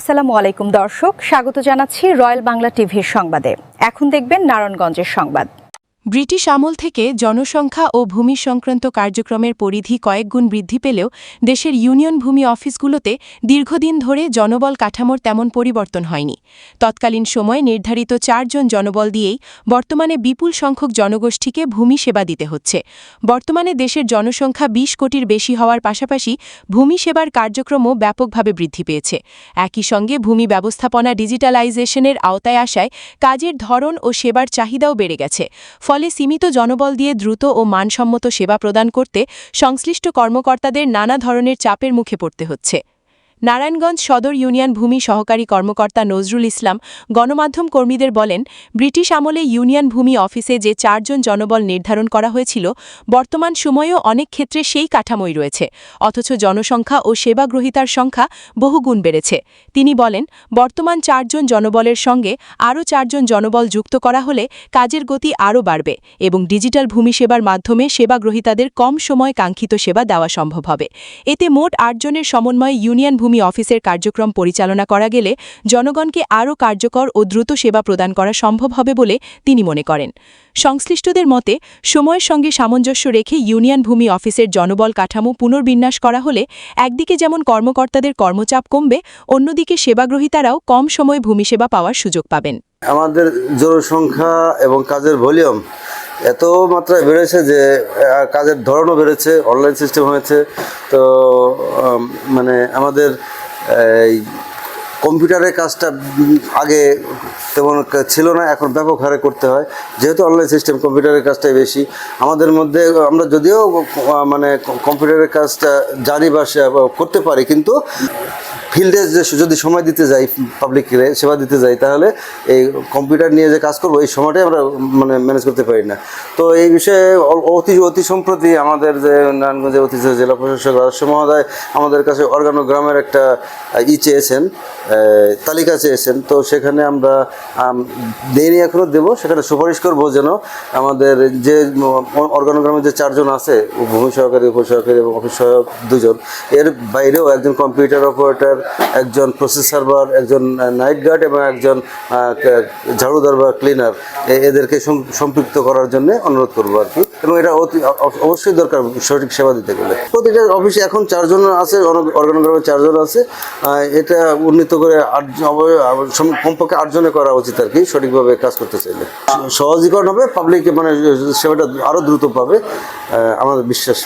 আসসালামু আলাইকুম দর্শক, স্বাগত জানাচ্ছি রয়্যাল বাংলা টিভির সংবাদে। এখন দেখবেন নারায়ণগঞ্জের সংবাদ। ব্রিটিশ আমল থেকে জনসংখ্যা ও ভূমি সংক্রান্ত কার্যক্রমের পরিধি কয়েকগুণ বৃদ্ধি পেলেও দেশের ইউনিয়ন ভূমি অফিসগুলোতে দীর্ঘদিন ধরে জনবল কাঠামোর তেমন পরিবর্তন হয়নি। তৎকালীন সময়ে নির্ধারিত 4 জন জনবল দিয়েই বর্তমানে বিপুল সংখ্যক জনগোষ্ঠীকে ভূমি সেবা দিতে হচ্ছে। বর্তমানে দেশের জনসংখ্যা 20 কোটির বেশি হওয়ার পাশাপাশি ভূমি সেবার কার্যক্রমও ব্যাপকভাবে বৃদ্ধি পেয়েছে। একই সঙ্গে ভূমি ব্যবস্থাপনা ডিজিটালাইজেশনের আওতায় আসায় কাজের ধরন ও সেবার চাহিদাও বেড়ে গেছে। ফলে সীমিত জনবল দিয়ে দ্রুত ও মানসম্মত সেবা প্রদান করতে সংশ্লিষ্ট কর্মকর্তাদের নানা ধরনের চাপের মুখে পড়তে হচ্ছে। নারায়ণগঞ্জ সদর ইউনিয়ন ভূমি সহকারী কর্মকর্তা নজরুল ইসলাম গণমাধ্যম কর্মীদের বলেন, ব্রিটিশ আমলে ইউনিয়ন ভূমি অফিসে যে 4 জন জনবল নির্ধারণ করা হয়েছিল, বর্তমান সময়েও অনেক ক্ষেত্রে সেই কাঠামোই রয়েছে, অথচ জনসংখ্যা ও সেবাগ্রহীতার সংখ্যা বহুগুণ বেড়েছে। তিনি বলেন, বর্তমান 4 জন জনবলের সঙ্গে আরও 4 জন জনবল যুক্ত করা হলে কাজের গতি আরও বাড়বে এবং ডিজিটাল ভূমি সেবার মাধ্যমে সেবাগ্রহীতাদের কম সময় কাঙ্ক্ষিত সেবা দেওয়া সম্ভব হবে। এতে মোট 8 জনের সমন্বয়ে ইউনিয়ন ভূমি অফিসের কার্যক্রম পরিচালনা করা গেলে জনগণকে আরও কার্যকর ও দ্রুত সেবা প্রদান করা সম্ভব হবে বলে তিনি মনে করেন। সংশ্লিষ্টদের মতে, সময়ের সঙ্গে সামঞ্জস্য রেখে ইউনিয়ন ভূমি অফিসের জনবল কাঠামো পুনর্বিন্যাস করা হলে একদিকে যেমন কর্মকর্তাদের কর্মচাপ কমবে, অন্যদিকে সেবাগ্রহীতারাও কম সময়ে ভূমি সেবা পাওয়ার সুযোগ পাবেন। আমাদের জনসংখ্যা এবং কাজের ভলিউম এত মাত্রায় বেড়েছে যে কাজের ধরনও বেড়েছে, অনলাইন সিস্টেম হয়েছে। তো মানে আমাদের এই কম্পিউটারের কাজটা আগে তেমন ছিল না, এখন ব্যাপক হারে করতে হয়। যেহেতু অনলাইন সিস্টেম, কম্পিউটারের কাজটাই বেশি আমাদের মধ্যে। আমরা যদিও মানে কম্পিউটারের কাজটা জানি বা করতে পারি, কিন্তু ফিল্ডে যদি সময় দিতে যাই, পাবলিককে সেবা দিতে যাই, তাহলে এই কম্পিউটার নিয়ে যে কাজ করবো এই সময়টাই আমরা মানে ম্যানেজ করতে পারি না। তো এই বিষয়ে অতি সম্প্রতি আমাদের যে নারায়ণগঞ্জের অতিথি জেলা প্রশাসক রাজস্ব মহোদয় আমাদের কাছে অর্গানোগ্রামের একটা চেয়েছেন, তালিকা চেয়েছেন। তো সেখানে আমরা দেয়নি, এখনও দেবো। সেখানে সুপারিশ করবো যেন আমাদের যে অর্গানোগ্রামের যে 4 জন আছে, ভূমি সহকারী, উপসহকারী এবং অফিস সহায়ক 2 জন, এর বাইরেও একজন কম্পিউটার অপারেটর, একজন প্রসেস সার্ভার, একজন নাইট গার্ড এবং একজন ঝাড়ুদার বা ক্লিনার, এদেরকে সম্পৃক্ত করার জন্য অনুরোধ করবো আর কি। এবং এটা অবশ্যই দরকার সঠিক সেবা দিতে গেলে। প্রতিটা অফিসে এখন 4 জন আছে, অর্গানোগ্রামে 4 জন আছে। এটা উন্নীত করে কমপক্ষে 8 জনে করা উচিত আর কি, সঠিকভাবে কাজ করতে চাইলে। সহজীকরণ হবে, পাবলিক মানে সেবাটা আরও দ্রুত পাবে আমাদের বিশ্বাস।